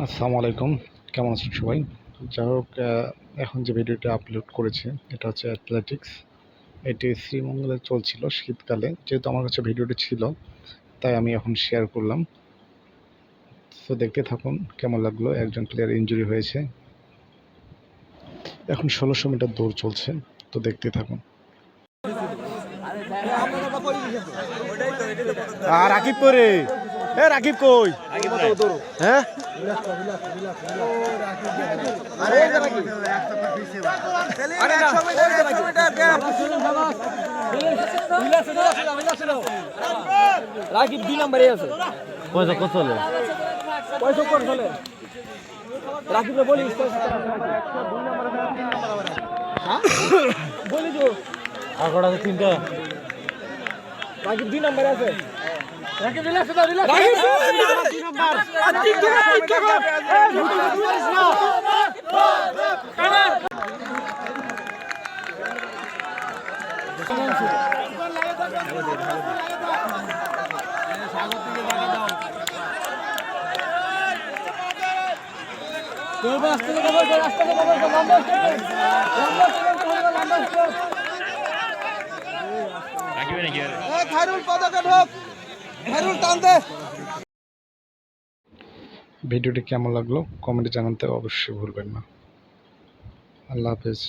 আসসালামু আলাইকুম, কেমন আছেন সবাই? যাই হোক, এখন যে ভিডিওটা আপলোড করেছি এটা হচ্ছে অ্যাথলেটিক্স। এটি শ্রীমঙ্গলে চলছিল শীতকালে। যেহেতু আমার কাছে ভিডিওটি ছিল তাই আমি এখন শেয়ার করলাম। তো দেখতে থাকুন কেমন লাগলো। একজন প্লেয়ার ইনজুরি হয়েছে। এখন ১৬০০ মিটার দৌড় চলছে, তো দেখতে থাকুন। আর রাকিব করে রাকিব কই হ্যাঁ রাকিব 2 নম্বরে আছে। পয়সা কত চলে পয়সা কত চলে? রাকিবকে বলিস বলি তো আগড়া তো তিনটা রাকিব 2 নম্বরে আছে। রাকিব রিল্যাক্স দাও, রিল্যাক্স। রাকিব 2 নম্বর। ঠিক ভিডিওটি কেমন লাগলো কমেন্টে জানাতে অবশ্যই ভুলবেন না। আল্লাহ হাফেজ।